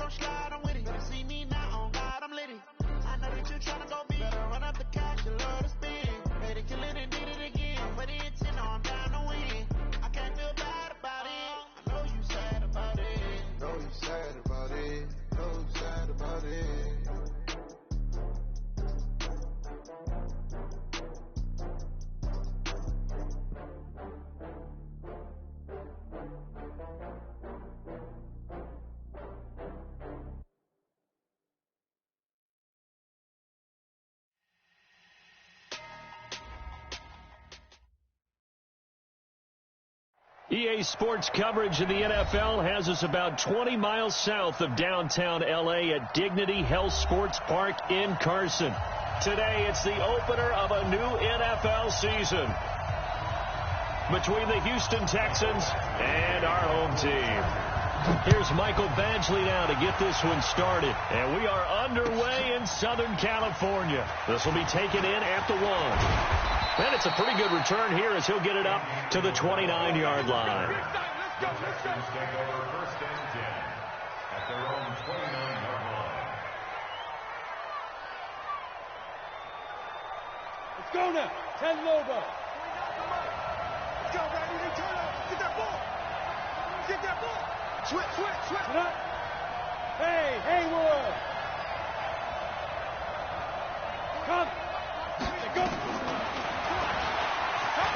don't slide, I'm with it. Better see me now, on God, I'm litty. I know that you tryna go big. Better run up the cash, you love to spend. Made it, kill it, and did it again. Put it in 10, no, I'm down to win. I can't feel bad about it. I know you sad about it. Know you sad about it. Know you sad about it. EA Sports coverage of the NFL has us about 20 miles south of downtown L.A. at Dignity Health Sports Park in Carson. Today, it's the opener of a new NFL season between the Houston Texans and our home team. Here's Michael Badgley now to get this one started. And we are underway in Southern California. This will be taken in at the 1. And it's a pretty good return here as he'll get it up to the 29-yard line. Let's take over first and 10 at their own 29-yard line. Let's go now. 10 Lobo. Let's go, Randy. They turn up. Get that ball. Get that ball. Switch. Hey, Haywood. Come. Go.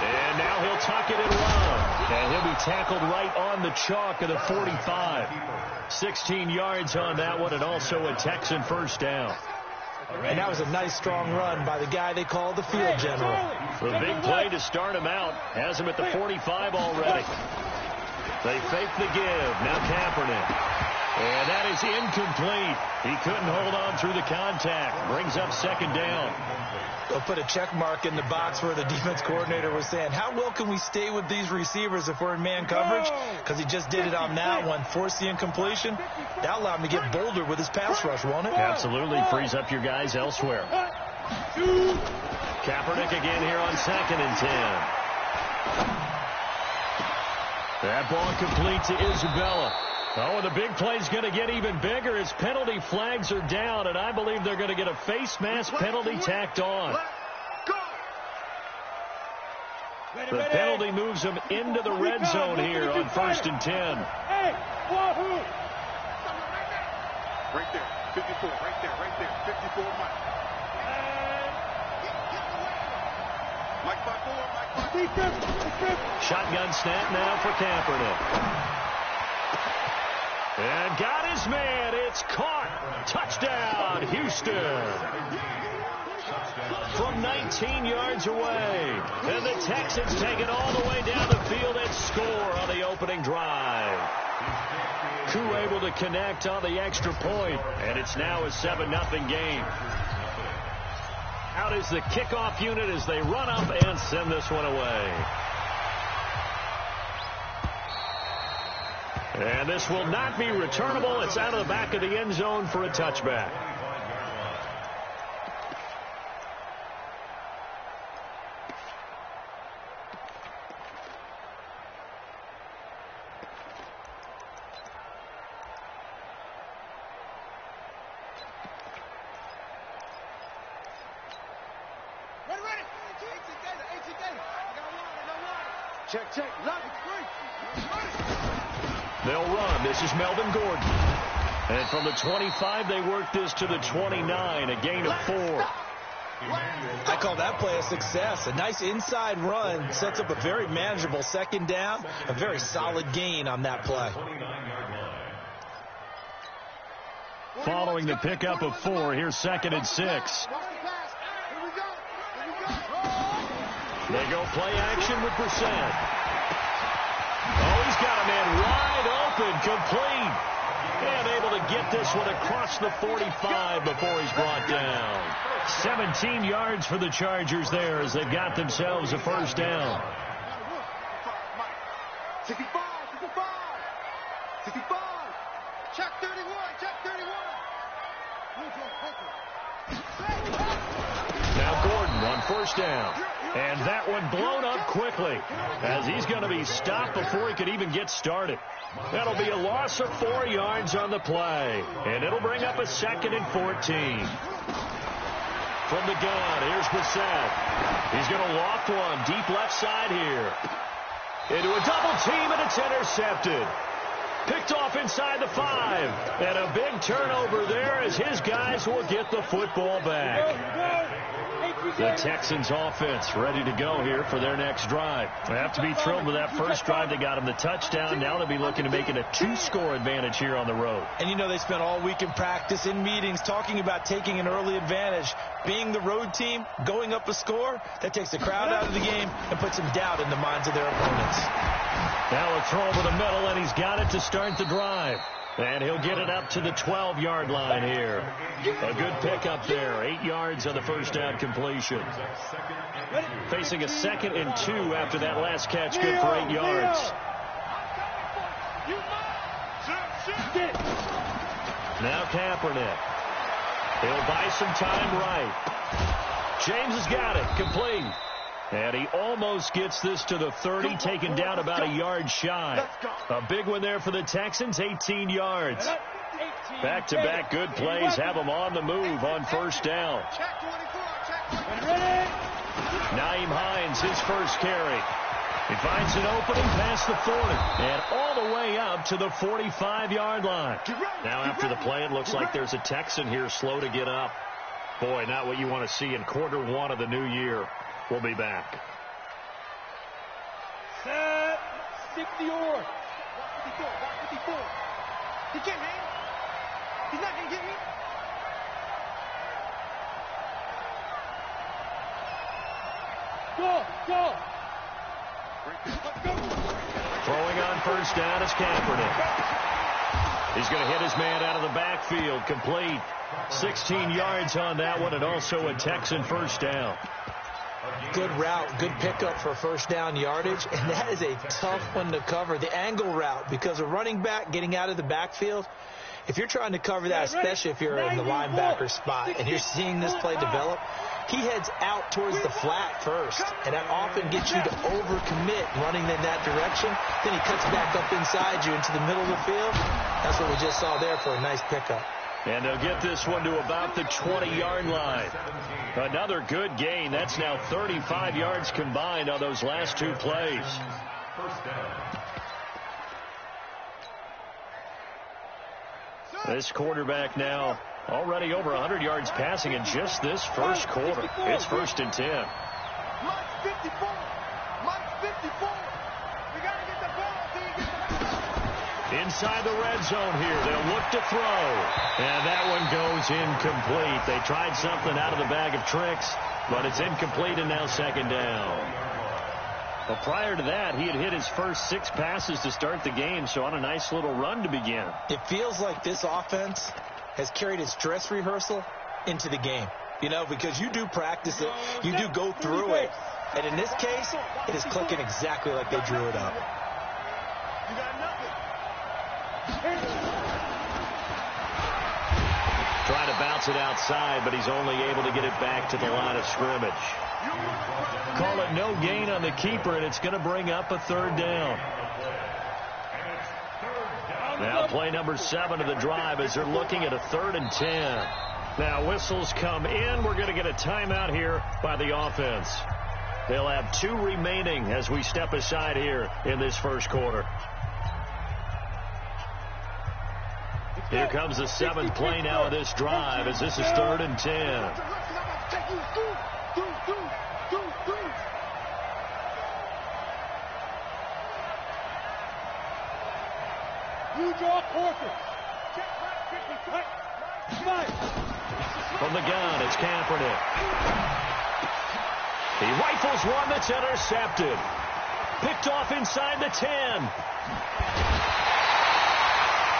And now he'll tuck it and run. And he'll be tackled right on the chalk of the 45. 16 yards on that one, and also a Texan first down. And that was a nice, strong run by the guy they call the field general. The big play to start him out. Has him at the 45 already. They fake the give. Now Kaepernick. And that is incomplete. He couldn't hold on through the contact. Brings up second down. They'll put a check mark in the box where the defense coordinator was saying, how well can we stay with these receivers if we're in man coverage? Because he just did it on that one. Forced the incompletion. That'll allow him to get bolder with his pass rush, won't it? Absolutely. Frees up your guys elsewhere. Kaepernick again here on 2nd and 10. That ball complete to Isabella. Oh, and the big play's going to get even bigger as penalty flags are down, and I believe they're going to get a face mask penalty tacked on. The penalty moves them into the red zone here on 1st and 10. Hey, Wahoo! Right there. 54. Right there. 54, Mike. Mike 5-4. Shotgun snap now for Kaepernick. And got his man. It's caught. Touchdown, Houston. From 19 yards away. And the Texans take it all the way down the field and score on the opening drive. Pooh able to connect on the extra point. And it's now a 7-0 game. Out is the kickoff unit as they run up and send this one away. And this will not be returnable. It's out of the back of the end zone for a touchback. Ready. Check. They'll run. This is Melvin Gordon. And from the 25, they work this to the 29, a gain of 4. I call that play a success. A nice inside run sets up a very manageable 2nd down. A very solid gain on that play. Following the pickup of 4, here's 2nd and 6. They go play action with Brissett. Oh, he's got a man wide open, complete. And able to get this one across the 45 before he's brought down. 17 yards for the Chargers there as they've got themselves a first down. 65. Check 31. Now Gordon on first down. And that one blown up quickly as he's going to be stopped before he could even get started. That'll be a loss of 4 yards on the play. And it'll bring up a 2nd and 14. From the gun, here's Brissett. He's going to loft one deep left side here. Into a double team, and it's intercepted. Picked off inside the 5. And a big turnover there as his guys will get the football back. The Texans offense ready to go here for their next drive. They have to be thrilled with that first drive. They got him the touchdown. Now they'll be looking to make it a 2-score advantage here on the road. And you know they spent all week in practice, in meetings, talking about taking an early advantage. Being the road team, going up a score, that takes the crowd out of the game and puts some doubt in the minds of their opponents. Now a throw over the middle, and he's got it to start the drive. And he'll get it up to the 12-yard line here. A good pickup there. 8 yards on the first down completion. Facing a 2nd and 2 after that last catch. Good for 8 yards. Now Kaepernick. He'll buy some time right. James has got it. Complete. And he almost gets this to the 30, taken down about a yard shy. A big one there for the Texans, 18 yards. Back-to-back good plays have them on the move on first down. Naeem Hines, his first carry. He finds an opening past the 40 and all the way up to the 45-yard line. Now after the play, it looks like there's a Texan here slow to get up. Boy, not what you want to see in quarter 1 of the new year. We'll be back. Set. 60 or. 54. He can't hang. He's not going to get me. Go. Throwing on first down is Kaepernick. He's going to hit his man out of the backfield. Complete. 16 yards on that one, and also a Texan first down. Good route, good pickup for first down yardage, and that is a tough one to cover. The angle route, because a running back getting out of the backfield, if you're trying to cover that, especially if you're in the linebacker spot and you're seeing this play develop, he heads out towards the flat first, and that often gets you to overcommit running in that direction. Then he cuts back up inside you into the middle of the field. That's what we just saw there for a nice pickup. And they'll get this one to about the 20-yard line. Another good gain. That's now 35 yards combined on those last 2 plays. First down. This quarterback now already over 100 yards passing in just this first quarter. It's 1st and 10. Mike's 54. We got to get the ball until he gets the ball. Inside the red zone here. They'll look to throw. And that one goes incomplete. They tried something out of the bag of tricks, but it's incomplete and now 2nd down. Well, prior to that, he had hit his first 6 passes to start the game, so on a nice little run to begin. It feels like this offense has carried its dress rehearsal into the game. You know, because you do practice it, you do go through it, and in this case, it is clicking exactly like they drew it up. You got nothing. Trying to bounce it outside, but he's only able to get it back to the line of scrimmage. Call it no gain on the keeper, and it's going to bring up a 3rd down. Now play number 7 of the drive as they're looking at a 3rd and 10. Now whistles come in. We're going to get a timeout here by the offense. They'll have 2 remaining as we step aside here in this first quarter. Here comes the 7th play now of this drive as this is 3rd and 10. You draw quarter. From the gun, it's Kaepernick. He rifles one that's intercepted. Picked off inside the 10.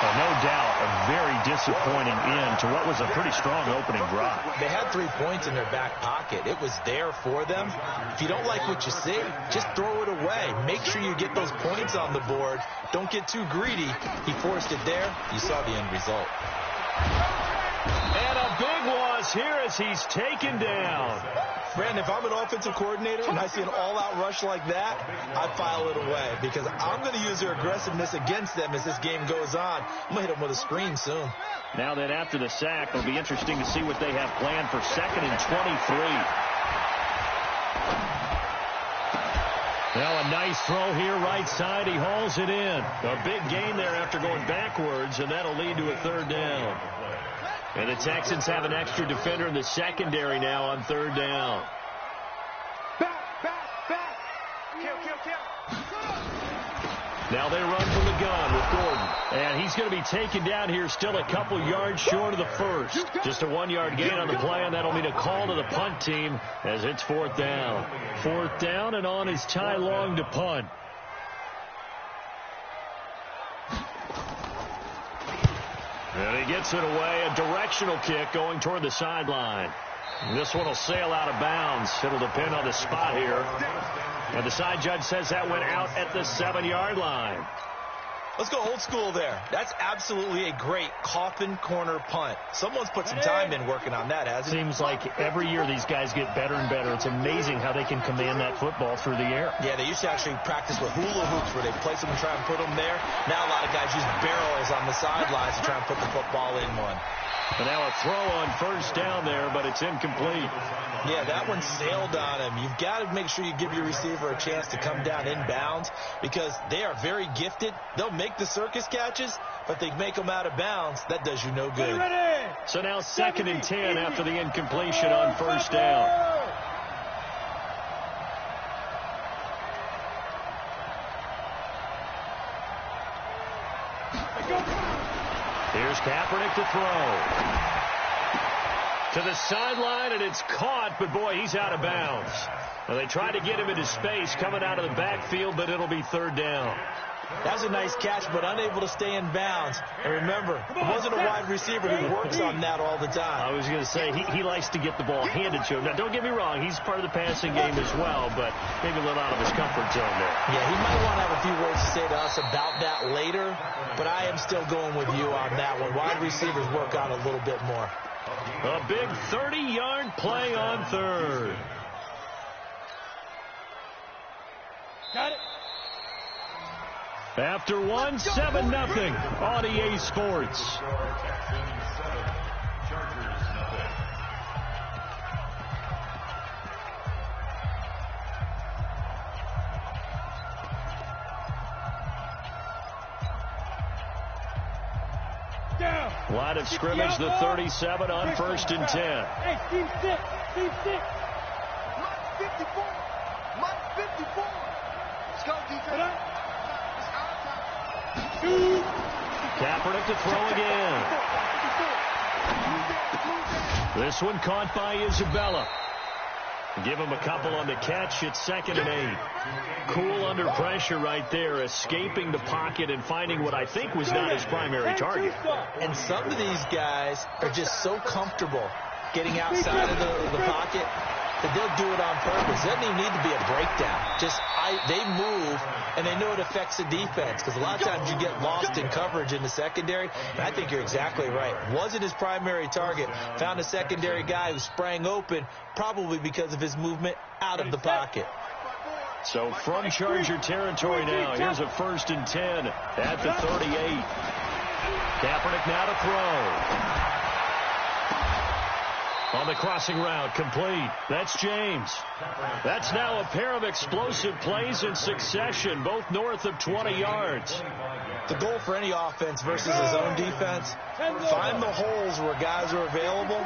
Well, no doubt a very disappointing end to what was a pretty strong opening drive. They had 3 points in their back pocket. It was there for them. If you don't like what you see, just throw it away. Make sure you get those points on the board. Don't get too greedy. He forced it there. You saw the end result. And a big loss here as he's taken down. Brandon, if I'm an offensive coordinator and I see an all-out rush like that, I file it away because I'm going to use their aggressiveness against them as this game goes on. I'm going to hit them with a screen soon. Now that after the sack, it'll be interesting to see what they have planned for 2nd and 23. Now a nice throw here right side. He hauls it in. A big gain there after going backwards, and that'll lead to a 3rd down. And the Texans have an extra defender in the secondary now on 3rd down. Back. Kill. Now they run from the gun with Gordon. And he's going to be taken down here still a couple yards short of the first. Just a 1-yard gain on the play, and that'll mean a call to the punt team as it's 4th down. 4th down, and on is Ty Long to punt. And he gets it away, a directional kick going toward the sideline. This one will sail out of bounds. It'll depend on the spot here. And the side judge says that went out at the 7-yard line. Let's go old school there. That's absolutely a great coffin corner punt. Someone's put some time in working on that, hasn't it? Seems like every year these guys get better and better. It's amazing how they can command that football through the air. Yeah, they used to actually practice with hula hoops where they place them and try and put them there. Now a lot of guys use barrels on the sidelines to try and put the football in one. And now a throw on 1st down there, but it's incomplete. Yeah, that one sailed on him. You've got to make sure you give your receiver a chance to come down inbounds because they are very gifted. They'll make the circus catches, but they make them out of bounds. That does you no good. So now 2nd and 10 after the incompletion on 1st down. Here's Kaepernick to throw. To the sideline, and it's caught, but boy, he's out of bounds. Well, they tried to get him into space coming out of the backfield, but it'll be 3rd down. That's a nice catch, but unable to stay in bounds. And remember, it wasn't a wide receiver who works on that all the time. I was going to say, he likes to get the ball handed to him. Now, don't get me wrong, he's part of the passing game as well, but maybe a little out of his comfort zone there. Yeah, he might want to have a few words to say to us about that later, but I am still going with you on that one. Wide receivers work on a little bit more. A big 30-yard play on 3rd. Got it. After 1, 7-0 on EA Sports. Line of scrimmage, the 37 on 1st and 10. Hey, team 6. Team 6. Mike 54. Mike 54. Let's go, defense. Kaepernick to throw again. This one caught by Isabella. Give him a couple on the catch. It's 2nd and 8. Cool under pressure right there, escaping the pocket and finding what I think was not his primary target. And some of these guys are just so comfortable getting outside of the pocket that they'll do it on purpose. It doesn't even need to be a breakdown. They move, and they know it affects the defense because a lot of times you get lost in coverage in the secondary, and I think you're exactly right. Wasn't his primary target. Found a secondary guy who sprang open, probably because of his movement out of the pocket. So from Charger territory now, here's a 1st and 10 at the 38. Kaepernick now to throw. On the crossing route, complete. That's James. That's now a pair of explosive plays in succession, both north of 20 yards. The goal for any offense versus his own defense, find the holes where guys are available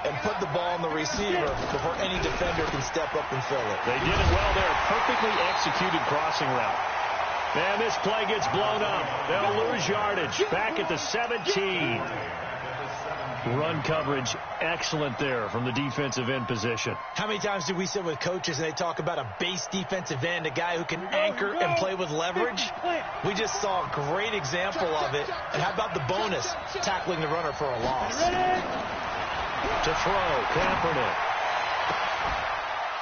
and put the ball on the receiver before any defender can step up and fill it. They did it well there. Perfectly executed crossing route. And this play gets blown up. They'll lose yardage. Back at the 17. Run coverage, excellent there from the defensive end position. How many times did we sit with coaches and they talk about a base defensive end, a guy who can anchor and play with leverage? We just saw a great example of it. And how about the bonus, tackling the runner for a loss? To throw, Kaepernick.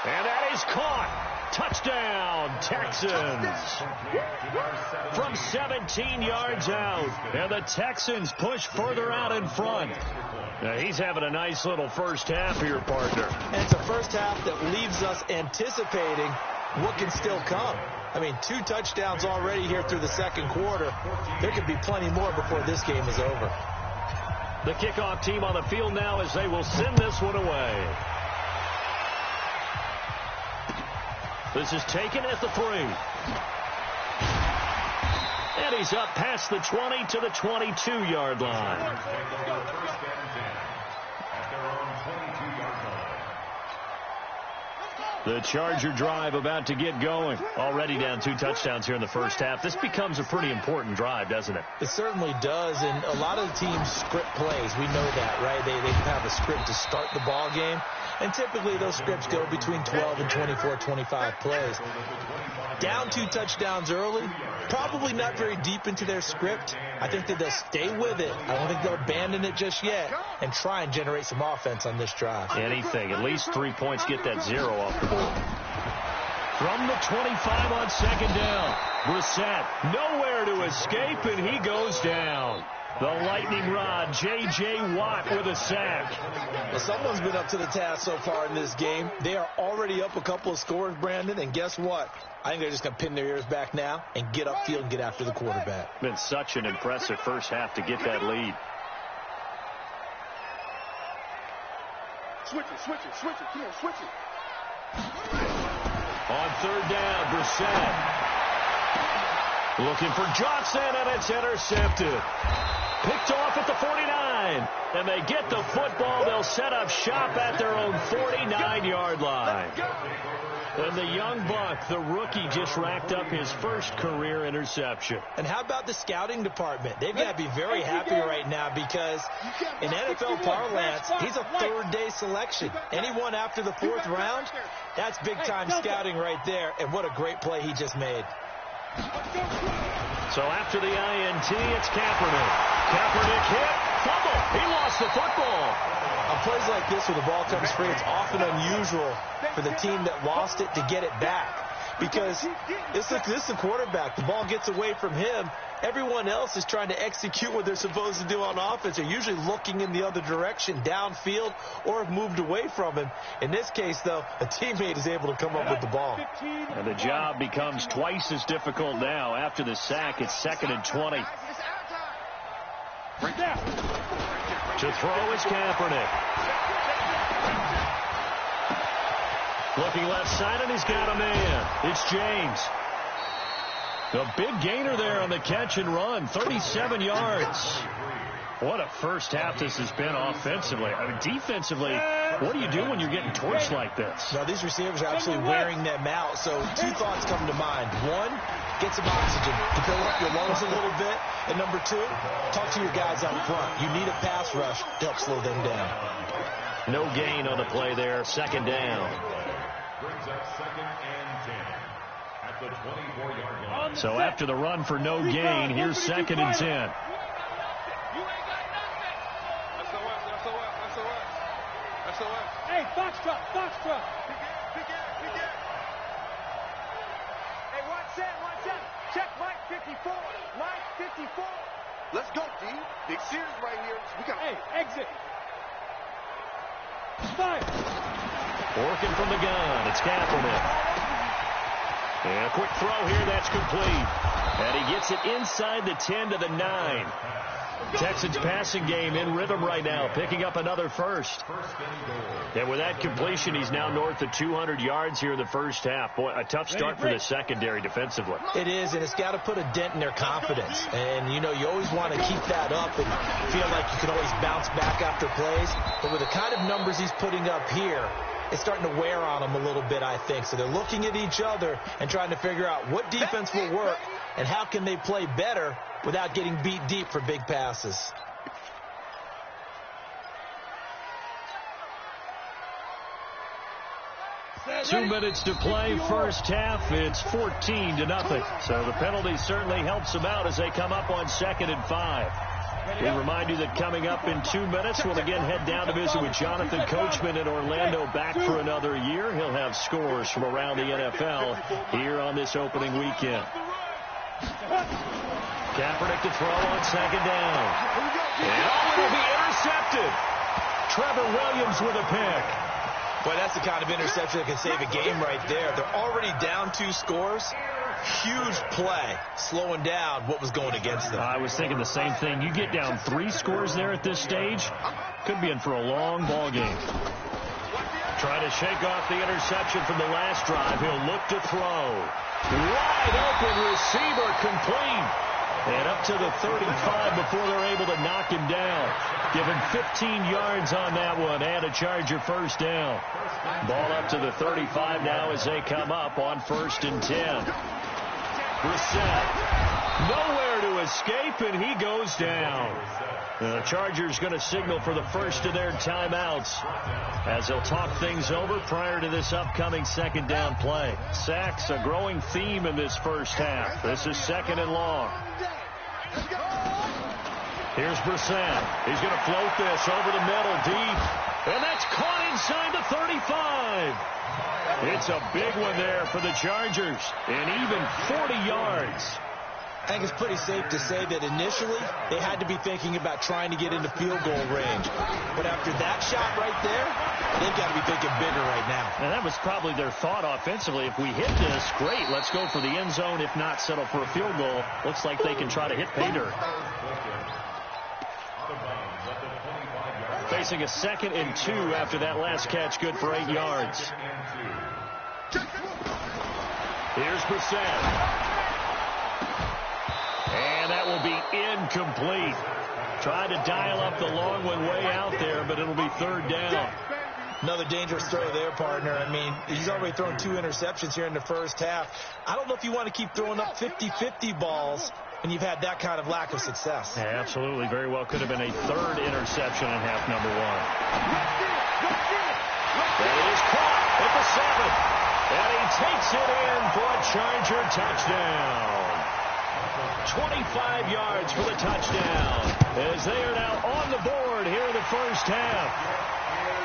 And that is caught. Touchdown, Texans. From 17 yards out. And the Texans push further out in front. Now, he's having a nice little first half here, partner. And it's a first half that leaves us anticipating what can still come. I mean, 2 touchdowns already here through the second quarter. There could be plenty more before this game is over. The kickoff team on the field now as they will send this one away. This is taken at the 3. And he's up past the 20 to the 22-yard line. The Charger drive about to get going. Already down 2 touchdowns here in the first half. This becomes a pretty important drive, doesn't it? It certainly does, and a lot of the teams script plays. We know that, right? They have a script to start the ball game, and typically those scripts go between 12 and 24, 25 plays. Down 2 touchdowns early, probably not very deep into their script. I think that they'll stay with it. I don't think they'll abandon it just yet and try and generate some offense on this drive. Anything. At least 3 points, get that 0 off the board. From the 25 on second down, Brissett nowhere to escape, and he goes down. The lightning rod, J.J. Watt with a sack. Well, someone's been up to the task so far in this game. They are already up a couple of scores, Brandon, and guess what? I think they're just going to pin their ears back now and get upfield and get after the quarterback. Been such an impressive first half to get that lead. Switch it. Come on, switch it. On third down, Brissett. Looking for Johnson, and it's intercepted. Picked off at the 49. And they get the football. They'll set up shop at their own 49-yard line. And the young buck, the rookie, just racked up his first career interception. And how about the scouting department? They've got to be very happy right now because in NFL parlance, he's a third-day selection. Anyone after the 4th round, that's big-time scouting right there. And what a great play he just made. So after the INT, it's Kaepernick. Kaepernick hit, fumble. He lost the football. On plays like this where the ball comes free, it's often unusual for the team that lost it to get it back. Because this is the quarterback. The ball gets away from him. Everyone else is trying to execute what they're supposed to do on offense. They're usually looking in the other direction, downfield, or have moved away from him. In this case, though, a teammate is able to come up with the ball. And the job becomes twice as difficult now. After the sack, it's 2nd and 20. To throw is Kaepernick. Looking left side, and he's got a man. It's James. The big gainer there on the catch and run, 37 yards. What a first half this has been offensively. I mean, defensively, what do you do when you're getting torched like this? Now, these receivers are absolutely wearing them out. So 2 thoughts come to mind. 1, get some oxygen to fill up your lungs a little bit. And number 2, talk to your guys out front. You need a pass rush to help slow them down. No gain on the play there, 2nd down. Brings up 2nd and 10 at the 24-yard line. So after the run for no gain, here's 2nd and 10. Hey, Foxtrot. Pick it. Hey, watch that. Check Mike 54. Let's go, D. Big series right here. We got. Hey, exit. Fire. Working from the gun, it's Kaepernick. And a quick throw here, that's complete. And he gets it inside the 10 to the 9. Texans passing game in rhythm right now, picking up another first. And with that completion, he's now north of 200 yards here in the first half. Boy, a tough start for the secondary defensively. It is, and it's got to put a dent in their confidence. And, you know, you always want to keep that up and feel like you can always bounce back after plays. But with the kind of numbers he's putting up here, it's starting to wear on them a little bit, I think. So they're looking at each other and trying to figure out what defense will work and how can they play better without getting beat deep for big passes. Two minutes to play, first half. It's 14-0. So the penalty certainly helps them out as they come up on 2nd and 5. We remind you that coming up in 2 minutes, we'll again head down to visit with Jonathan Coachman in Orlando, back for another year. He'll have scores from around the NFL here on this opening weekend. Kaepernick to throw on second down. And it will be intercepted. Trevor Williams with a pick. Boy, that's the kind of interception that can save a game right there. They're already down 2 scores. Huge play, slowing down what was going against them. I was thinking the same thing. You get down 3 scores there at this stage, could be in for a long ball game. Trying to shake off the interception from the last drive. He'll look to throw. Wide open receiver, complete. And up to the 35 before they're able to knock him down. Give him 15 yards on that one and a Charger first down. Ball up to the 35 now as they come up on 1st and 10. Brissett, nowhere to escape, and he goes down. The Chargers going to signal for the first of their timeouts as they'll talk things over prior to this upcoming second down play. Sacks, a growing theme in this first half. This is 2nd and long. Here's Brissett. He's going to float this over the middle deep, and that's caught inside the 35. It's a big one there for the Chargers, and even 40 yards. I think it's pretty safe to say that initially they had to be thinking about trying to get into field goal range. But after that shot right there, they've got to be thinking bigger right now. And that was probably their thought offensively. If we hit this, great, let's go for the end zone. If not, settle for a field goal. Looks like they can try to hit pay dirt. Facing a 2nd and 2 after that last catch, good for 8 yards. Here's Brissett. And that will be incomplete. Tried to dial up the long one way out there, but it'll be 3rd down. Another dangerous throw there, partner. I mean, he's already thrown 2 interceptions here in the first half. I don't know if you want to keep throwing up 50-50 balls when you've had that kind of lack of success. Yeah, absolutely. Very well could have been a 3rd interception in half number 1. That is caught at the 7. And he takes it in for a Charger touchdown. 25 yards for the touchdown as they are now on the board here in the first half.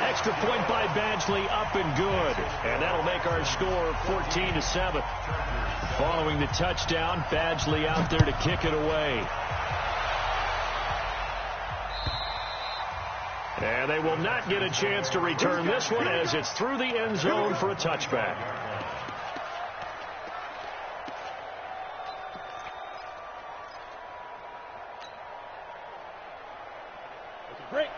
Extra point by Badgley, up and good. And that'll make our score 14-7. Following the touchdown, Badgley out there to kick it away. And they will not get a chance to return this one as it's through the end zone for a touchback.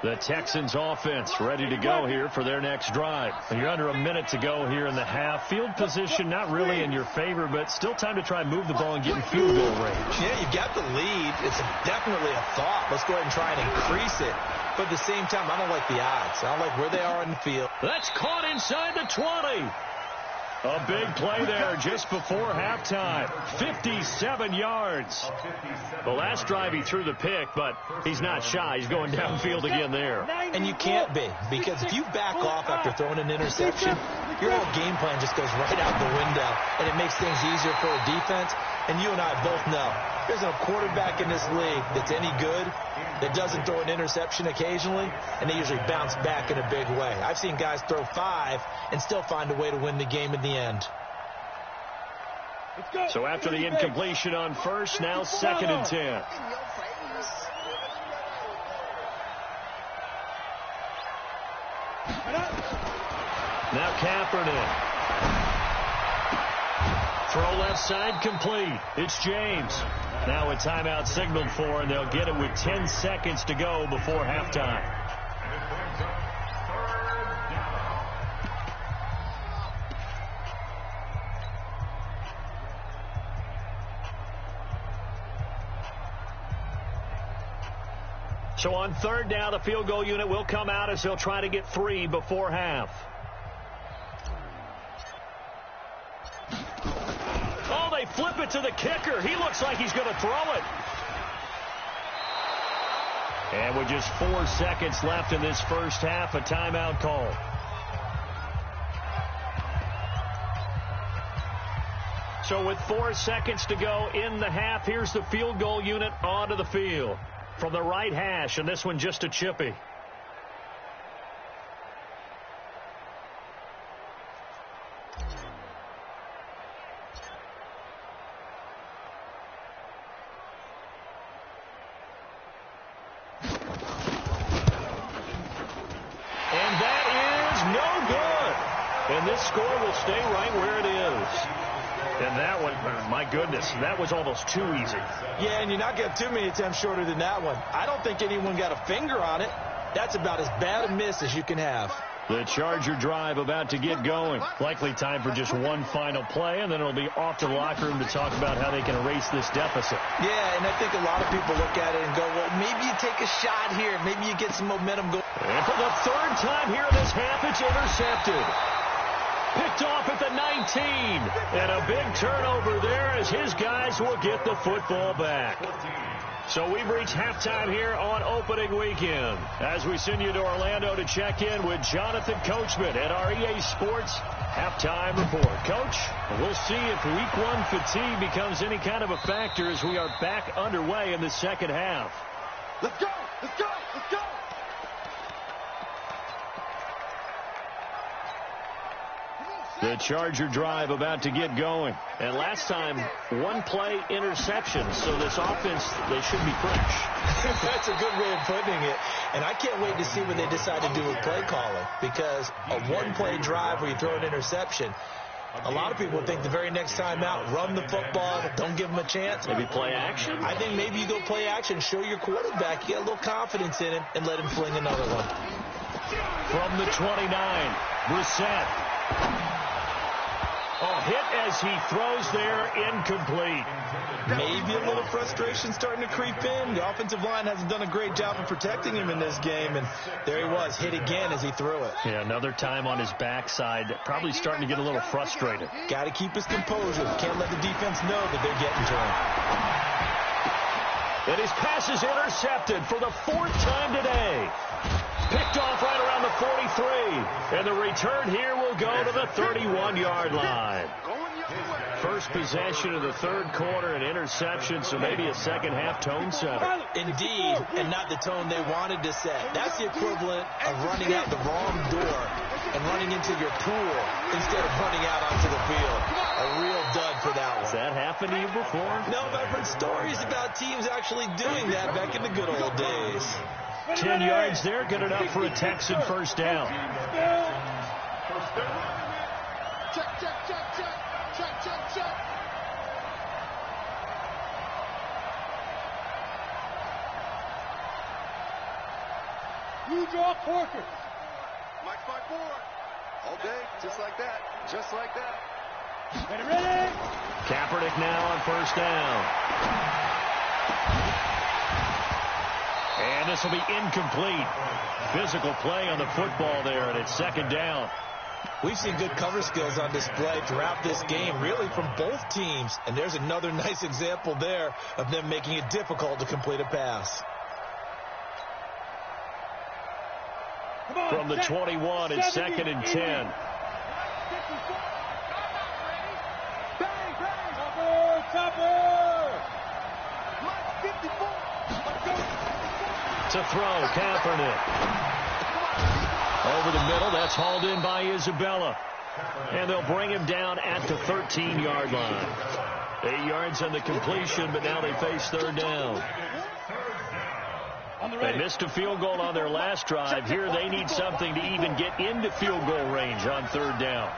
The Texans offense ready to go here for their next drive. And you're under a minute to go here in the half. Field position not really in your favor, but still time to try and move the ball and get in field goal range. Yeah, you've got the lead. It's definitely a thought. Let's go ahead and try and increase it. But at the same time, I don't like the odds. I don't like where they are in the field. That's caught inside the 20. A big play there just before halftime. 57 yards. The last drive he threw the pick, but he's not shy. He's going downfield again there. And you can't be, because if you back off after throwing an interception, your whole game plan just goes right out the window, and it makes things easier for a defense. And you and I both know there's a quarterback in this league that's any good that doesn't throw an interception occasionally, and they usually bounce back in a big way. I've seen guys throw 5 and still find a way to win the game in the end. So after the incompletion on first, now 2nd and 10. Now Kaepernick. Throw left side complete. It's James. Now a timeout signaled for, and they'll get it with 10 seconds to go before halftime. So on 3rd down, the field goal unit will come out as they'll try to get 3 before half. Oh, they flip it to the kicker. He looks like he's going to throw it. And with just 4 seconds left in this first half, a timeout call. So with 4 seconds to go in the half, here's the field goal unit onto the field. from the right hash, and this one just a chippy. And this score will stay right where it is. And that one, my goodness, that was almost too easy. Yeah, and you're not getting too many attempts shorter than that one. I don't think anyone got a finger on it. That's about as bad a miss as you can have. The Charger drive about to get going. Likely time for just one final play, and then it'll be off to the locker room to talk about how they can erase this deficit. Yeah, and I think a lot of people look at it and go, well, maybe you take a shot here. Maybe you get some momentum going. And for the third time here in this half, it's intercepted. Picked off at the 19. And a big turnover there as his guys will get the football back. So we've reached halftime here on opening weekend as we send you to Orlando to check in with Jonathan Coachman at our EA Sports halftime report. Coach, we'll see if week one fatigue becomes any kind of a factor as we are back underway in the second half. Let's go! Let's go! Let's go! The Charger drive about to get going. And last time, one play interception. So this offense, they should be fresh. That's a good way of putting it. And I can't wait to see what they decide to do with play calling. Because a one-play drive where you throw an interception, a lot of people think the very next time out, run the football, don't give them a chance. Maybe play action? I think maybe you go play action, show your quarterback, you get a little confidence in him, and let him fling another one. From the 29, Brissett. Oh, hit as he throws there, incomplete. Maybe a little frustration starting to creep in. The offensive line hasn't done a great job of protecting him in this game, and there he was, hit again as he threw it. Yeah, another time on his backside, probably starting to get a little frustrated. Got to keep his composure. Can't let the defense know that they're getting to him. And his pass is intercepted for the fourth time today. Picked off right around the 43. And the return here will go to the 31-yard line. First possession of the third quarter, an interception, so maybe a second-half tone setter. Indeed, and not the tone they wanted to set. That's the equivalent of running out the wrong door and running into your pool instead of running out onto the field. A real dud for that one. Has that happened to you before? No, but I've heard stories about teams actually doing that back in the good old days. 10 yards there, good enough for a Texan first down. Check, check, check, check. Check, check, check. You draw Corker. Mike 5-4. All day, just like that. Just like that. Ready? Kaepernick now on first down. And this will be incomplete. Physical play on the football there, and it's second down. We've seen good cover skills on display throughout this game, really from both teams. And there's another nice example there of them making it difficult to complete a pass. From the 21, it's second and 10. Bang, bang. Topper, topper. 54. To throw, Kaepernick. Over the middle, that's hauled in by Isabella. And they'll bring him down at the 13-yard line. 8 yards on the completion, but now they face third down. They missed a field goal on their last drive. Here they need something to even get into field goal range on third down.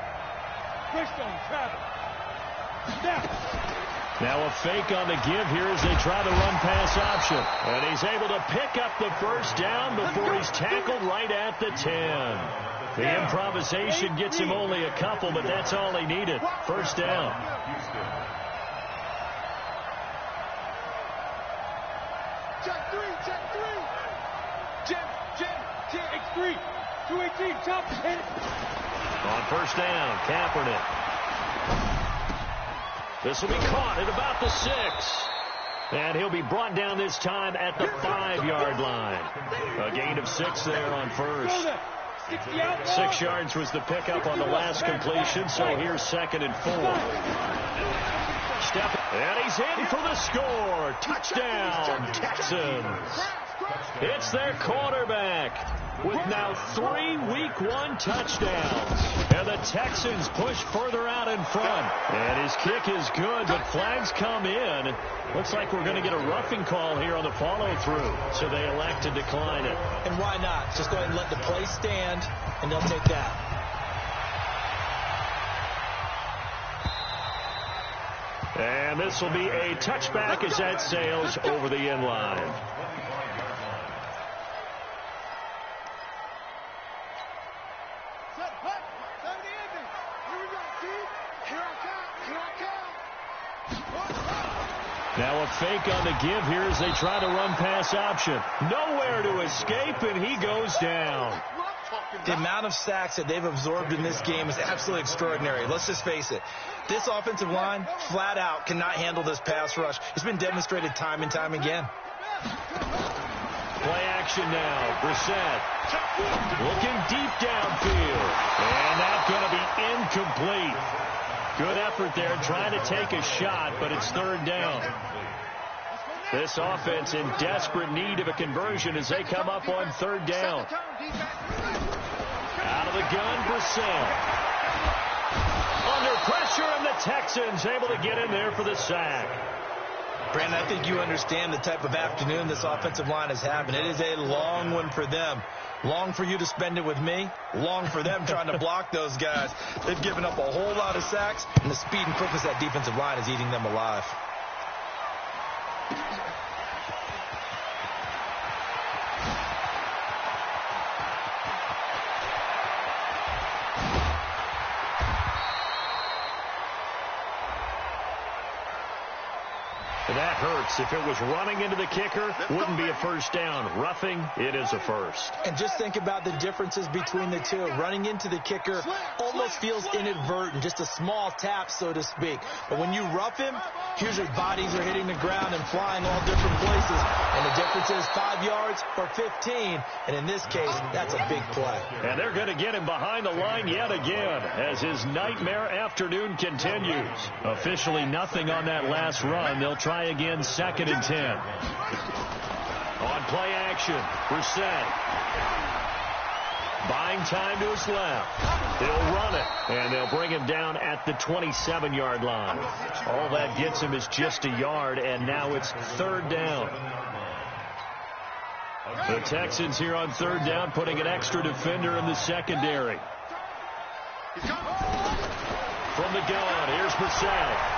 Now a fake on the give here as they try the run-pass option. And he's able to pick up the first down before he's tackled right at the 10. The improvisation gets him only a couple, but that's all he needed. First down. Check three, check three. Jim, X3, 218, top, hit it. On first down, Kaepernick. This will be caught at about the 6. And he'll be brought down this time at the 5-yard line. A gain of 6 there on first. 6 yards was the pickup on the last completion, so here's second and 4. Step And he's in for the score. Touchdown, Texans. It's their quarterback with now 3 Week 1 touchdowns. And the Texans push further out in front. And his kick is good, but flags come in. Looks like we're going to get a roughing call here on the follow-through. So they elect to decline it. And why not? Just go ahead and let the play stand, and they'll take that. And this will be a touchback as that sails over the end line. Now a fake on the give here as they try to run pass option. Nowhere to escape, and he goes down. The amount of sacks that they've absorbed in this game is absolutely extraordinary. Let's just face it. This offensive line, flat out, cannot handle this pass rush. It's been demonstrated time and time again. Play action now. Brissett looking deep downfield. And that's going to be incomplete. Good effort there trying to take a shot, but it's third down. This offense in desperate need of a conversion as they come up on third down. Out of the gun, Brissett. Under pressure, and the Texans able to get in there for the sack. Brandon, I think you understand the type of afternoon this offensive line is having. It is a long one for them. Long for you to spend it with me. Long for them trying to block those guys. They've given up a whole lot of sacks, and the speed and quickness of that defensive line is eating them alive. That hurts. If it was running into the kicker, wouldn't be a first down. Roughing, it is a first. And just think about the differences between the two. Running into the kicker almost feels inadvertent, just a small tap, so to speak. But when you rough him, here's your bodies are hitting the ground and flying all different places. And the difference is 5 yards or 15. And in this case, that's a big play. And they're going to get him behind the line yet again as his nightmare afternoon continues. Officially nothing on that last run. They'll try again, 2nd and 10. On play action, Brissett. Buying time to his left. He'll run it, and they'll bring him down at the 27-yard line. All that gets him is just a yard, and now it's third down. The Texans here on third down putting an extra defender in the secondary. From the gun, here's Brissett.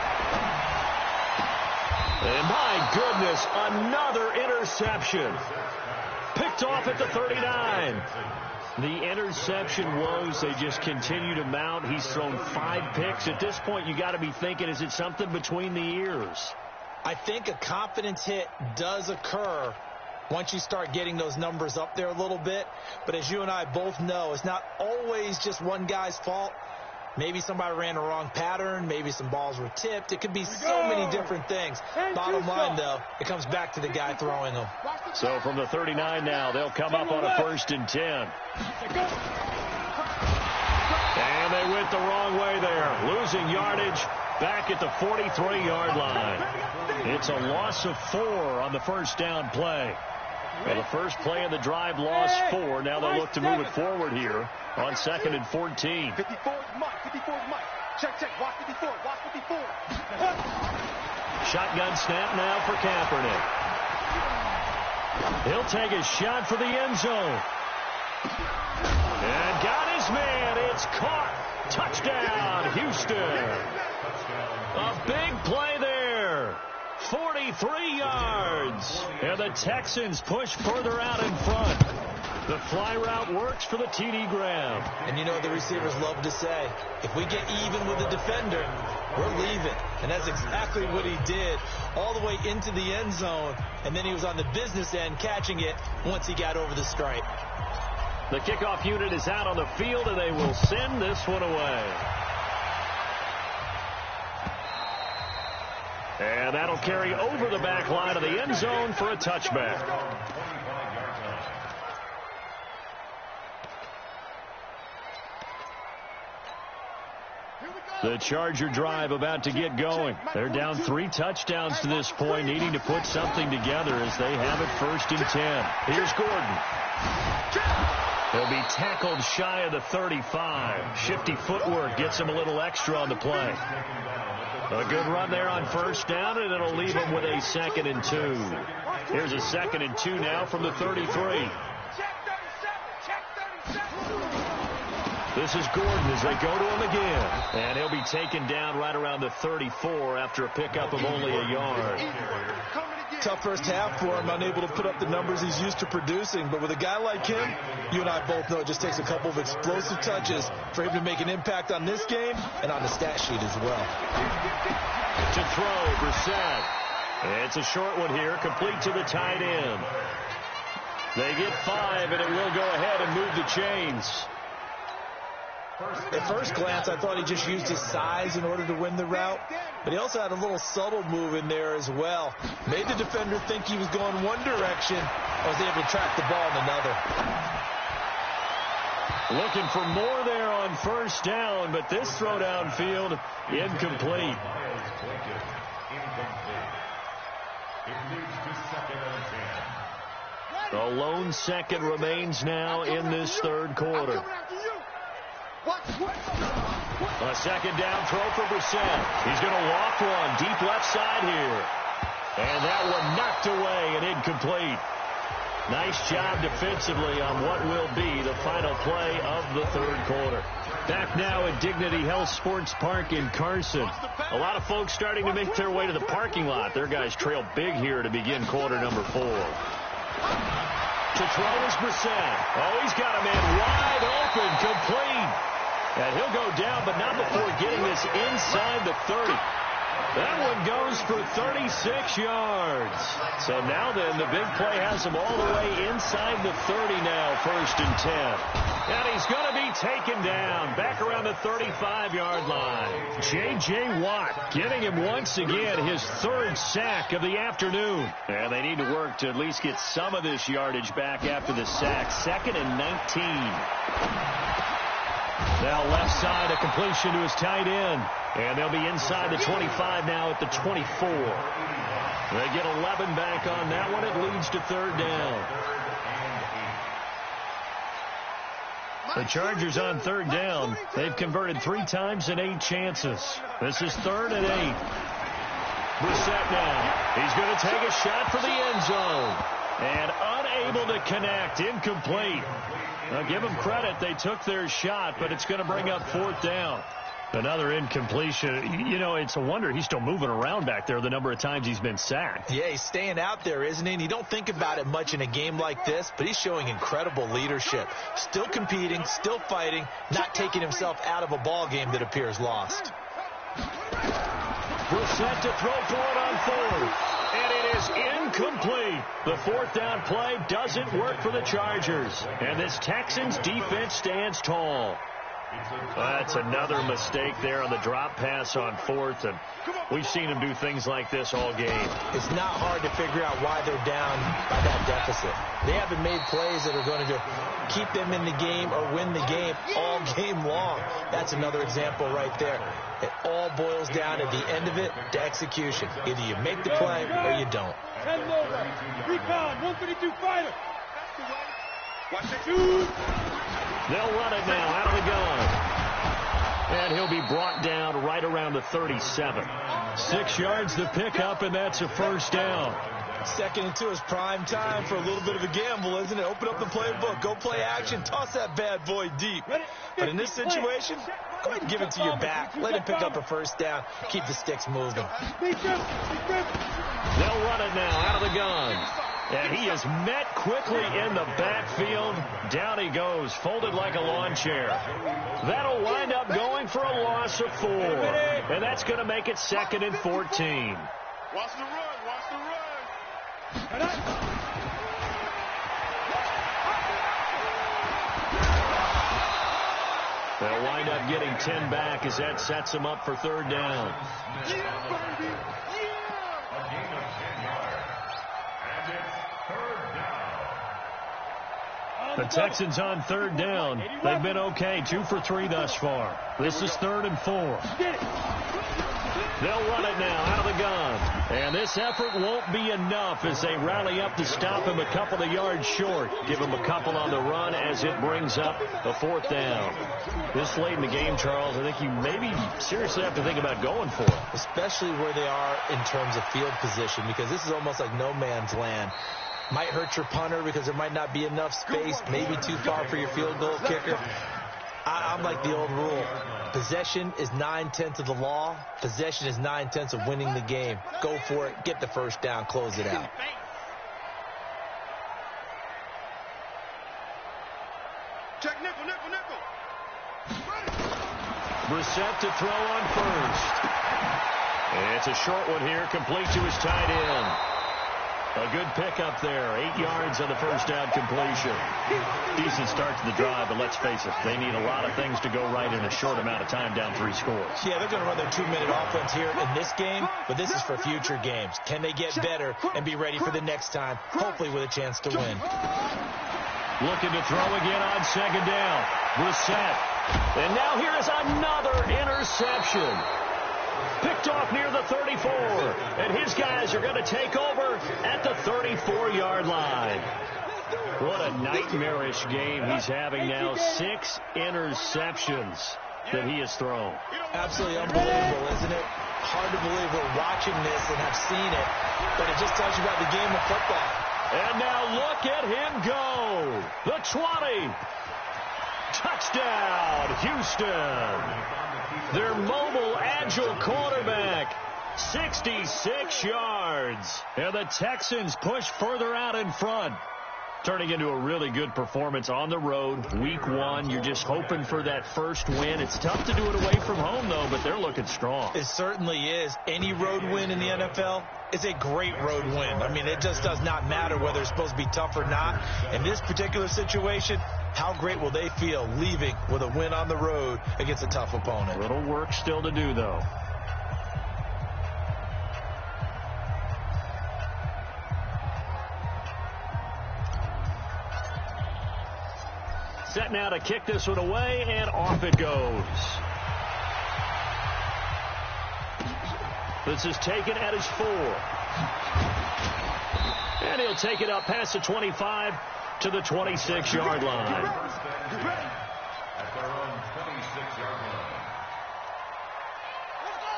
And my goodness, another interception. Picked off at the 39. The interception woes, they just continue to mount. He's thrown 5 picks. At this point, you got to be thinking, is it something between the ears? I think a confidence hit does occur once you start getting those numbers up there a little bit. But as you and I both know, it's not always just one guy's fault. Maybe somebody ran the wrong pattern. Maybe some balls were tipped. It could be so many different things. Bottom line, though, it comes back to the guy throwing them. So from the 39 now, they'll come up on a 1st and 10. And they went the wrong way there. Losing yardage back at the 43-yard line. It's a loss of 4 on the first down play. Well, the first play of the drive lost 4. Now they'll look to move it forward here on 2nd and 14. 54 is Mike. 54 is Mike. Check. Watch 54. Watch 54. Shotgun snap now for Kaepernick. He'll take a shot for the end zone. And got his man. It's caught. Touchdown, Houston. A big play there. 43 yards. And the Texans push further out in front. The fly route works for the TD grab. And you know what the receivers love to say? If we get even with the defender, we're leaving. And that's exactly what he did. All the way into the end zone. And then he was on the business end catching it once he got over the stripe. The kickoff unit is out on the field, and they will send this one away. And that'll carry over the back line of the end zone for a touchback. Here we go. The Charger drive about to get going. They're down 3 touchdowns to this point, needing to put something together as they have it 1st and 10. Here's Gordon. He'll be tackled shy of the 35. Shifty footwork gets him a little extra on the play. A good run there on 1st down, and it'll leave him with a 2nd and 2. Here's a 2nd and 2 now from the 33. This is Gordon as they go to him again. And he'll be taken down right around the 34 after a pickup of only a yard. Tough first half for him, unable to put up the numbers he's used to producing. But with a guy like him, you and I both know it just takes a couple of explosive touches for him to make an impact on this game and on the stat sheet as well. To throw, Brissett. It's a short one here, complete to the tight end. They get 5, and it will go ahead and move the chains. At first glance, I thought he just used his size in order to win the route, but he also had a little subtle move in there as well. Made the defender think he was going one direction, and was able to track the ball in another. Looking for more there on 1st down, but this throw downfield, incomplete. A lone 2nd remains now in this 3rd quarter. A 2nd down throw for Brissett. He's going to walk one deep left side here. And that one knocked away and incomplete. Nice job defensively on what will be the final play of the 3rd quarter. Back now at Dignity Health Sports Park in Carson. A lot of folks starting to make their way to the parking lot. Their guys trail big here to begin quarter number 4. To throw is Brissett. Oh, he's got a man wide open, complete. And he'll go down, but not before getting this inside the 30. That one goes for 36 yards. So now then, the big play has him all the way inside the 30 now, 1st and 10. And he's going to be taken down, back around the 35-yard line. J.J. Watt getting him once again his 3rd sack of the afternoon. And they need to work to at least get some of this yardage back after the sack. 2nd and 19. Now left side, a completion to his tight end. And they'll be inside the 25 now at the 24. They get 11 back on that one. It leads to 3rd down. The Chargers on 3rd down. They've converted 3 times in 8 chances. This is 3rd and 8. Brissett now. He's going to take a shot for the end zone. And unable to connect. Incomplete. Now, give them credit. They took their shot, but it's going to bring up 4th down. Another incompletion. You know, it's a wonder he's still moving around back there the number of times he's been sacked. Yeah, he's staying out there, isn't he? And you don't think about it much in a game like this, but he's showing incredible leadership. Still competing, still fighting, not taking himself out of a ball game that appears lost. Brissett to throw for it on 4th. And it is incomplete. The 4th down play doesn't work for the Chargers. And this Texans defense stands tall. That's another mistake there on the drop pass on 4th. And we've seen them do things like this all game. It's not hard to figure out why they're down by that deficit. They haven't made plays that are going to keep them in the game or win the game all game long. That's another example right there. It all boils down at the end of it to execution. Either you make the play or you don't. 10 lower. Recon, 132 fighter. Watch it. Shoot. They'll run it now out of the gun. And he'll be brought down right around the 37. 6 yards to pick up, and that's a 1st down. 2nd and 2 is prime time for a little bit of a gamble, isn't it? Open up the playbook, go play action, toss that bad boy deep. But in this situation, go ahead and give it to your back. Let him pick up a 1st down, keep the sticks moving. They'll run it now out of the gun. And he is met quickly in the backfield. Down he goes, folded like a lawn chair. That'll wind up going for a loss of 4. And that's going to make it 2nd and 14. Watch the run, watch the run. They'll wind up getting 10 back as that sets them up for 3rd down. A gain of 10 yards. And it's 3rd down. The Texans on third down. They've been okay, 2 for 3 thus far. This is 3rd and 4. They'll run it now out of the gun. And this effort won't be enough as they rally up to stop him a couple of yards short. Give him a couple on the run as it brings up the 4th down. This late in the game, Charles, I think you maybe seriously have to think about going for it. Especially where they are in terms of field position, because this is almost like no man's land. Might hurt your punter because there might not be enough space, maybe too far for your field goal kicker. I'm like the old rule. Possession is 9/10 of the law. Possession is 9/10 of winning the game. Go for it. Get the first down. Close it out. Check nickel. Brissett to throw on first. It's a short one here, complete to his tight end. A good pickup there, 8 yards on the first down completion. Decent start to the drive, but let's face it, they need a lot of things to go right in a short amount of time, down 3 scores. Yeah, they're going to run their 2-minute offense here in this game, but this is for future games. Can they get better and be ready for the next time, hopefully with a chance to win? Looking to throw again on 2nd down. Brissett. And now here is another interception. Picked off near the 34. And his guys are going to take over at the 34-yard line. What a nightmarish game he's having now. 6 interceptions that he has thrown. Absolutely unbelievable, isn't it? Hard to believe we're watching this and have seen it, but it just tells you about the game of football. And now look at him go. The 20. Touchdown, Houston. Their mobile, agile quarterback, 66 yards. And the Texans push further out in front. Turning into a really good performance on the road. Week 1, you're just hoping for that first win. It's tough to do it away from home, though, but they're looking strong. It certainly is. Any road win in the NFL is a great road win. I mean, it just does not matter whether it's supposed to be tough or not. In this particular situation, how great will they feel leaving with a win on the road against a tough opponent? A little work still to do, though. Set now to kick this one away, and off it goes. This is taken at his 4. And he'll take it up past the 25 to the 26-yard line. At their own 26-yard line.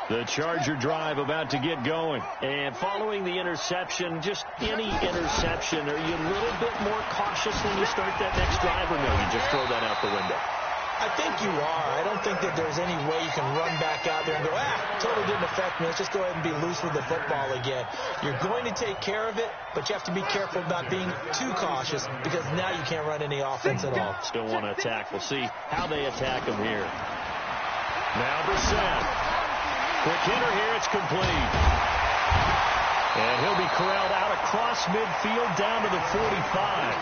The Charger drive about to get going. And following the interception, just any interception, are you a little bit more cautious when you start that next drive, or no, you just throw that out the window? I think you are. I don't think that there's any way you can run back out there and go, totally didn't affect me. Let's just go ahead and be loose with the football again. You're going to take care of it, but you have to be careful about being too cautious because now you can't run any offense at all. Still want to attack. We'll see how they attack him here. Now Brissett. Quick hitter here. It's complete. And he'll be corralled out across midfield down to the 45.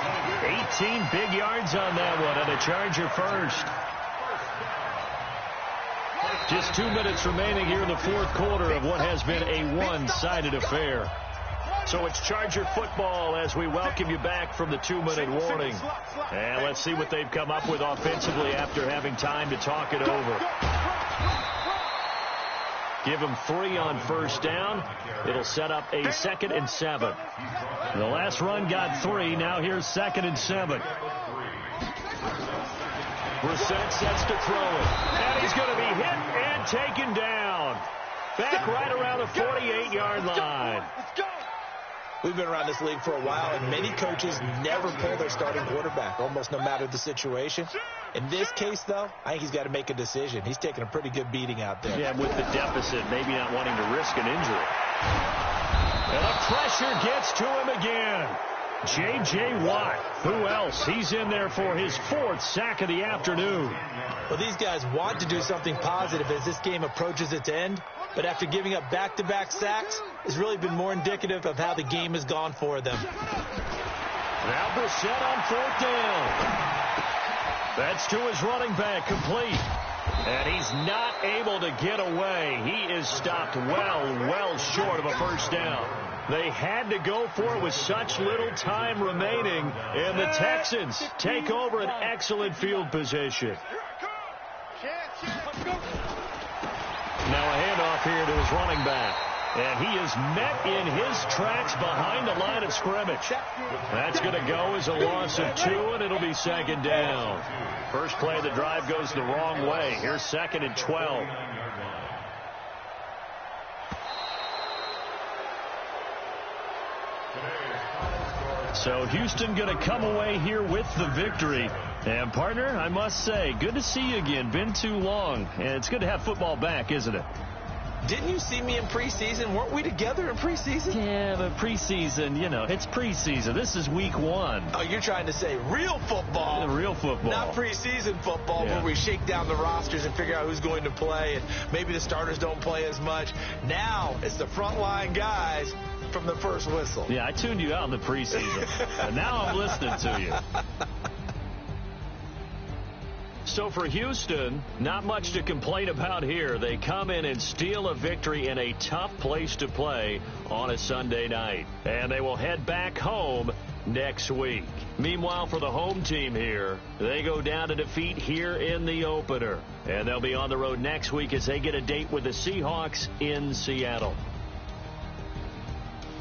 18 big yards on that one, and a Charger first. Just 2 minutes remaining here in the 4th quarter of what has been a one-sided affair. So it's Charger football as we welcome you back from the 2-minute warning. And let's see what they've come up with offensively after having time to talk it over. Give him 3 on first down. It'll set up a 2nd and 7. The last run got 3. Now here's 2nd and 7. Brissett sets to throw it. And he's going to be hit and taken down. Back right around the 48-yard line. We've been around this league for a while, and many coaches never pull their starting quarterback, almost no matter the situation. In this case, though, I think he's got to make a decision. He's taking a pretty good beating out there. Yeah, with the deficit, maybe not wanting to risk an injury. And the pressure gets to him again. J.J. Watt, who else? He's in there for his 4th sack of the afternoon. Well, these guys want to do something positive as this game approaches its end, but after giving up back-to-back sacks, it's really been more indicative of how the game has gone for them. Now Brissett on 4th down. That's to his running back, complete. And he's not able to get away. He is stopped well short of a first down. They had to go for it with such little time remaining, and the Texans take over an excellent field position. Now a handoff here to his running back. And he is met in his tracks behind the line of scrimmage. That's going to go as a loss of 2, and it'll be second down. First play of the drive goes the wrong way. Here's 2nd and 12. So Houston going to come away here with the victory. And, partner, I must say, good to see you again. Been too long. And it's good to have football back, isn't it? Didn't you see me in preseason? Weren't we together in preseason? Yeah, but preseason, you know, it's preseason. This is week 1. Oh, you're trying to say real football. Real football. Not preseason football where we shake down the rosters and figure out who's going to play, and maybe the starters don't play as much. Now it's the frontline guys from the first whistle. Yeah, I tuned you out in the preseason. And now I'm listening to you. So for Houston, not much to complain about here. They come in and steal a victory in a tough place to play on a Sunday night. And they will head back home next week. Meanwhile, for the home team here, they go down to defeat here in the opener. And they'll be on the road next week as they get a date with the Seahawks in Seattle.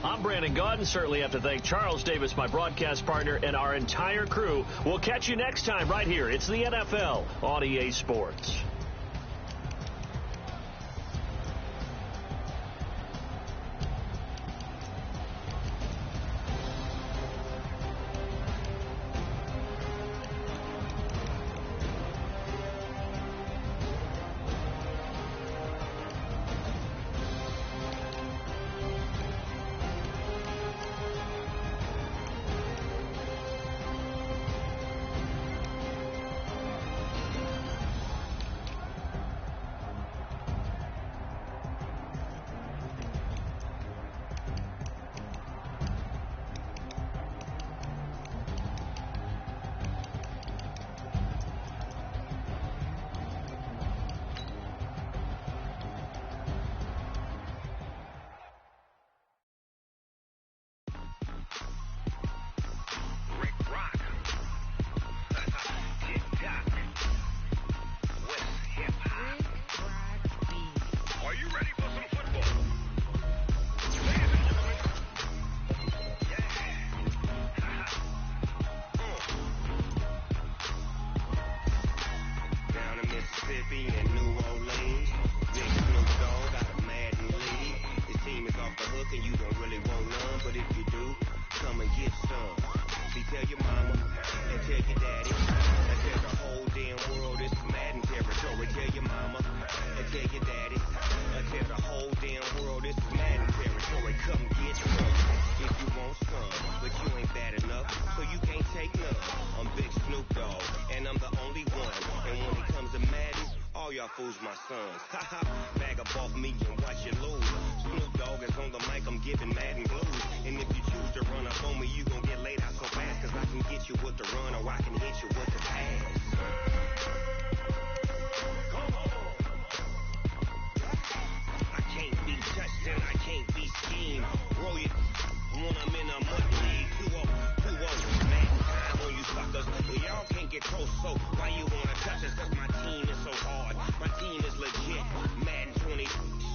I'm Brandon Gaudin. Certainly have to thank Charles Davis, my broadcast partner, and our entire crew. We'll catch you next time right here. It's the NFL on EA Sports. Fools my sons. Bag up off me and watch you lose. Snoop Dogg is on the mic, I'm giving Madden blues. And if you choose to run up on me, you gon' get laid out so fast. Cause I can get you with the run or I can hit you with the pass. Come on. I can't be touched and I can't be schemed. Roll it when I'm in a mud league. 2-0, Madden time on you suckers. Well, y'all can't get close, so why you wanna touch us? Cause my team is so hard. My team is legit. Madden 20,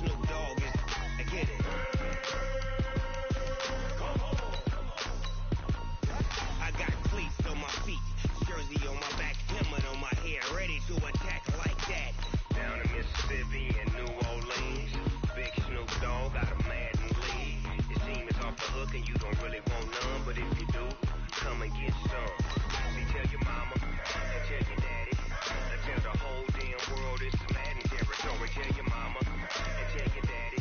Snoop Dogg is, I get it. Come on. I got cleats on my feet, jersey on my back, helmet on my head, ready to attack like that. Down in Mississippi and New Orleans, big Snoop Dogg got a Madden league. Your team is off the hook and you don't really want none, but if you do, come and get some. See, tell your mama and tell your daddy. Tell the whole damn world it's Madden territory. Tell your mama and tell your daddy.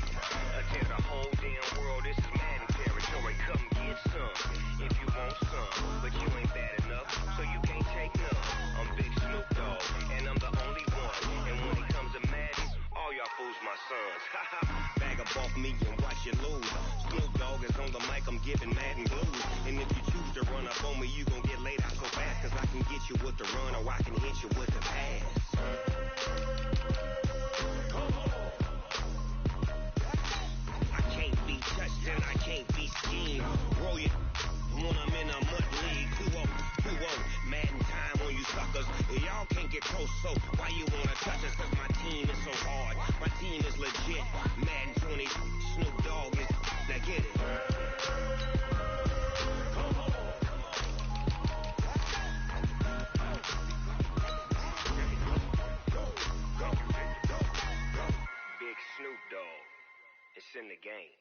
Tell the whole damn world this is Madden territory. Come get some if you want some, but you ain't bad enough, so you can't take none. I'm Big Snoop Dogg, and I'm the only one. And when it comes to Madden, all y'all fools my sons. Bag up off me and watch you lose. Snoop Dogg is on the mic, I'm giving Madden blues. And if you choose to run up on me, you gon' get laid out so fast. Cause I can get you with the run or I can hit you with the pass. Come on. I can't be touched and I can't be legit. Madden 20, Snoop Dogg is, now get it. Big Snoop Dogg, it's in the game.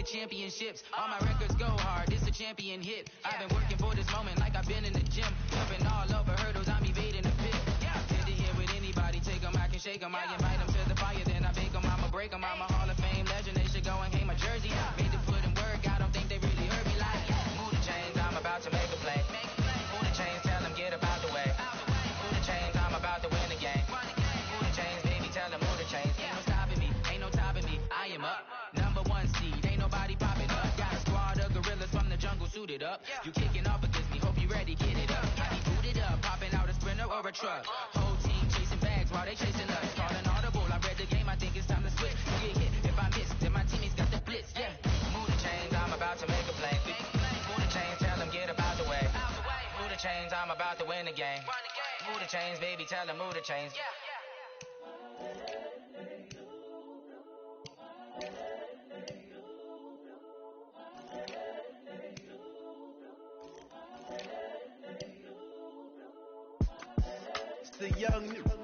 Championships. All my records go hard, this a champion hit. I've been working for this moment like I've been in the gym. Jumping all over hurdles, I'm evading the pit. Did it here with anybody, take them, I can shake them. I invite them to the fire, then I bake them, I'ma break them. I'm a Hall of Fame legend, they should go and hang my jersey. Made to put in work, I don't think they really heard me like. Move the chains, I'm about to make a play. Move the chains, tell them get up out the way. Move the chains, I'm about to win the game. Move the chains, baby, tell them move the chains. Ain't no stopping me, ain't no topping me, I am up. #1 seed, ain't nobody popping up. Got a squad of gorillas from the jungle suited up. You kicking off against me, hope you ready, get it up. I be booted up, popping out a Sprinter or a truck. Hold they chasing us. Call an audible, I read the game, I think it's time to switch. Get hit if I miss, then my teammates got the blitz, yeah. Move the chains, I'm about to make a play. Move the chains, tell them get up out the way. Move the chains, I'm about to win the game. Move the chains, baby, tell them move the chains. The young